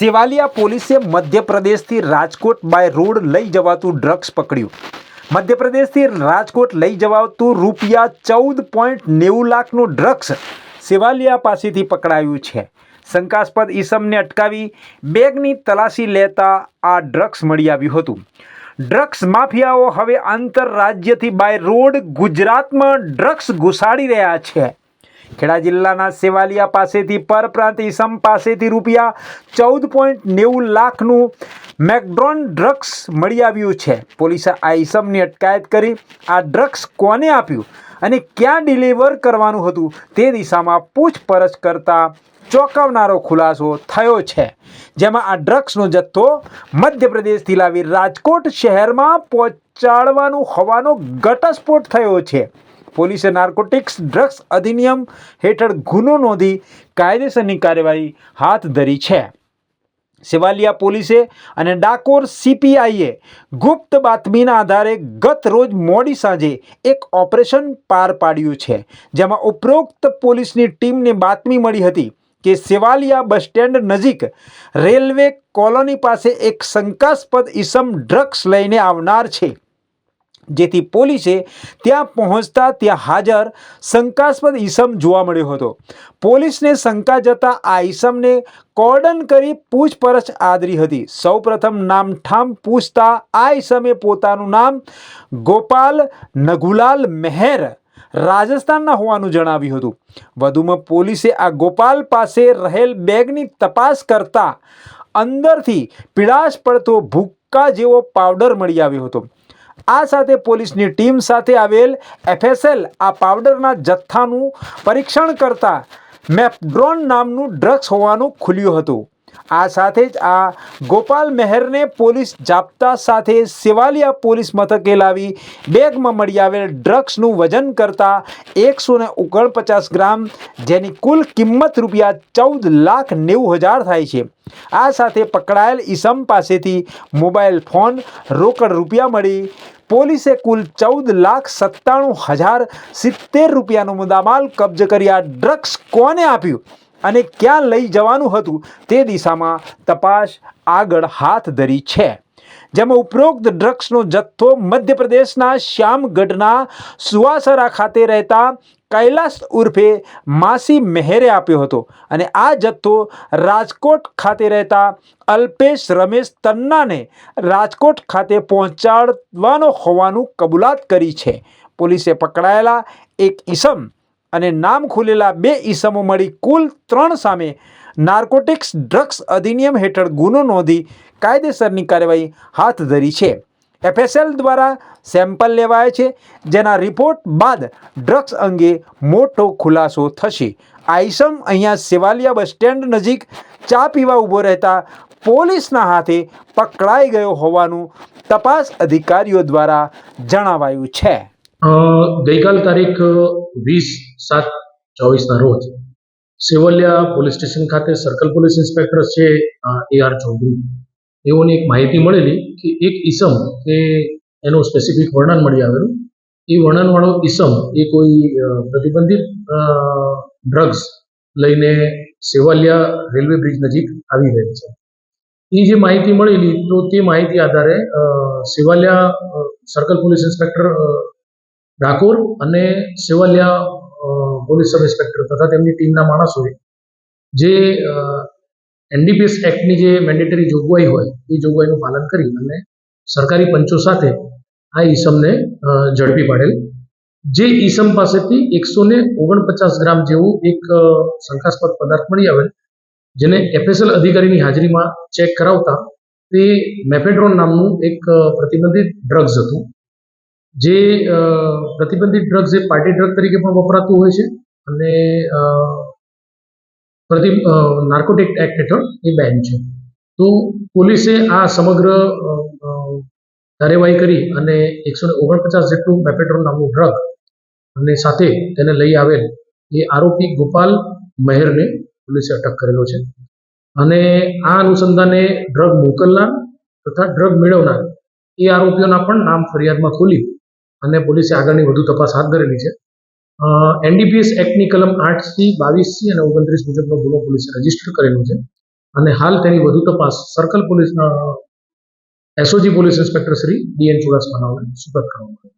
સેવાલિયા પોલીસે મધ્યપ્રદેશથી Rajkot by road લઈ જવાતું ડ્રગ્સ પકડ્યું। મધ્યપ્રદેશથી રાજકોટ લઈ જવાતું ₹14.90 લાખનું ડ્રગ્સ સેવાલિયા પાસેથી પકડાયું છે। શંકાસ્પદ ઈસમને અટકાવી બેગની તલાશી લેતા આ ડ્રગ્સ મળી આવ્યું હતું। ડ્રગ્સ માફિયાઓ હવે આંતરરાજ્યથી બાય રોડ ગુજરાતમાં ડ્રગ્સ ઘુસાડી રહ્યા છે। ખેડા જિલ્લાના સેવાલિયા પાસેથી પરપ્રાંત ઈસમ પાસેથી ₹14.90 લાખનું મેકડ્રોન ડ્રગ્સ મળી આવ્યું છે। પોલીસે આ ઈસમની અટકાયત કરી આ ડ્રગ્સ કોને આપ્યું અને ક્યાં ડિલિવર કરવાનું હતું તે દિશામાં પૂછપરછ કરતા ચોંકાવનારો ખુલાસો થયો છે, જેમાં આ ડ્રગ્સનો જથ્થો મધ્યપ્રદેશથી લાવી રાજકોટ શહેરમાં પહોંચાડવાનું હોવાનો ઘટસ્ફોટ થયો છે। પોલીસે નાર્કોટિક્સ ડ્રગ્સ અધિનિયમ હેઠળ ગુનો નોંધી કાયદેસરની કાર્યવાહી હાથ ધરી છે। સેવાલિયા પોલીસે અને ડાકોર CPIએ ગુપ્ત બાતમીના આધારે ગત રોજ મોડી સાંજે એક ઓપરેશન પાર પાડ્યું છે, જેમાં ઉપરોક્ત પોલીસની ટીમને બાતમી મળી હતી કે સેવાલિયા બસ સ્ટેન્ડ નજીક રેલવે કોલોની પાસે એક શંકાસ્પદ ઈસમ ડ્રગ્સ લઈને આવનાર છે, જેથી પોલીસે ત્યાં પહોંચતા ત્યાં હાજર શંકાસ્પદ ઈસમ જોવા મળ્યો હતો। પોલીસને શંકા જતા આ ઈસમને કોર્ડન કરી પૂછપરછ આદરી હતી। સૌપ્રથમ નામઠામ પૂછતા આ ઈસમે પોતાનું નામ ગોપાલ નગુલાલ મહેર રાજસ્થાનના હોવાનું જણાવ્યું હતું। વધુમાં પોલીસે આ ગોપાલ પાસે રહેલ બેગની તપાસ કરતા અંદરથી પીળાશ પડતો ભૂક્કા જેવો પાવડર મળી આવ્યો હતો। આ સાથે પોલીસની ટીમ સાથે આવેલ FSL આ પાવડરના જથ્થાનું પરીક્ષણ કરતા મેકડ્રોન નામનું ડ્રગ્સ હોવાનું ખુલ્યું હતું। આ સાથે જ આ ગોપાલ મહેરને પોલીસ જાપ્તા સાથે સેવાલિયા પોલીસ મથકે લાવી બેગમાં મળી આવેલ ડ્રગ્સનું વજન કરતા 149 ગ્રામ, જેની કુલ કિંમત ₹14,90,000 થાય છે। આ સાથે પકડાયેલ ઈસમ પાસેથી મોબાઈલ ફોન, રોકડ રૂપિયા મળી પોલીસે કુલ ₹14,97,070નો મુદ્દામાલ કબ્જે કરી આ ડ્રગ્સ કોને આપ્યું અને ક્યાં લઈ જવાનું હતું તે દિશામાં તપાસ આગળ હાથ ધરી છે, જેમાં ઉપરોક્ત ડ્રગ્સનો જથ્થો મધ્યપ્રદેશના શ્યામગઢના સુવાસરા ખાતે રહેતા કૈલાસ ઉર્ફે માસી મહેરે આપ્યો હતો અને આ જથ્થો રાજકોટ ખાતે રહેતા અલ્પેશ રમેશ તન્નાને રાજકોટ ખાતે પહોંચાડવાનો હોવાનું કબૂલાત કરી છે। પોલીસે પકડાયેલા એક ઈસમ અને નામ ખુલેલા 2 ઈસમો મળી કુલ 3 સામે નાર્કોટિક્સ ડ્રગ્સ અધિનિયમ હેઠળ ગુનો નોંધી કાયદેસરની કાર્યવાહી હાથ ધરી છે। FSL દ્વારા સેમ્પલ લેવાય છે, જેના રિપોર્ટ બાદ ડ્રગ્સ અંગે મોટો ખુલાસો થશે। આ ઈસમ અહીંયા સેવાલિયા બસ સ્ટેન્ડ નજીક ચા પીવા ઊભો રહેતા પોલીસના હાથે પકડાઈ ગયો હોવાનું તપાસ અધિકારીઓ દ્વારા જણાવાયું છે। ગઈકાલ તારીખ 20/7/24ના રોજ સેવાલિયા પોલીસ સ્ટેશન ખાતે સર્કલ પોલીસ ઇન્સ્પેક્ટર છે AR ચૌધરી, એઓની એક માહિતી મળેલી કે એક ઈસમ કે એનું સ્પેસિફિક વર્ણન મળી આવેલું। એ વર્ણનવાળો ઈસમ એ કોઈ પ્રતિબંધિત ડ્રગ્સ લઈને સેવાલિયા રેલવે બ્રિજ નજીક આવી રહી છે। એ જે માહિતી મળેલી તો તે માહિતી આધારે Sevaliya circle police inspector Dakor અને સેવાલિયા પોલીસ સબ ઇન્સ્પેક્ટર તથા તેમની ટીમના માણસોએ જે NDPS એક્ટની જે મેન્ડેટરી જોગવાઈ હોય એ જોગવાઈનું પાલન કરી અને સરકારી પંચો સાથે આ ઈસમને ઝડપી પાડેલ। જે ઈસમ પાસેથી 149 ગ્રામ જેવું એક શંકાસ્પદ પદાર્થ મળી આવેલ, જેને FSL અધિકારીની હાજરીમાં ચેક કરાવતા તે મેફેડ્રોન નામનું એક પ્રતિબંધિત ડ્રગ્સ હતું। જે પ્રતિબંધિત ડ્રગ્સ એ પાર્ટી ડ્રગ તરીકે પણ વપરાતું હોય છે અને નાર્કોટિક એક્ટ હેઠળ એ બેન છે। તો પોલીસે આ સમગ્ર કાર્યવાહી કરી અને 149 જેટલું મેફેડ્રોન નામનું ડ્રગ અને સાથે તેને લઈ આવેલ એ આરોપી ગોપાલ મહેરને પોલીસે અટક કરેલો છે અને આ અનુસંધાને ડ્રગ મોકલનાર તથા ડ્રગ મેળવનાર એ આરોપીઓના પણ નામ ફરિયાદમાં ખોલી અને પોલીસે આગળની વધુ તપાસ હાથ ધરેલી છે। NDPS એક્ટની કલમ 8C, 22C અને 29 મુજબનો ગુનો પોલીસે રજીસ્ટર કરેલો છે। અને હાલ તેની વધુ તપાસ સર્કલ પોલીસના SOG police inspector Shri DN ચુડાસમાને સુપરત કરવામાં આવી.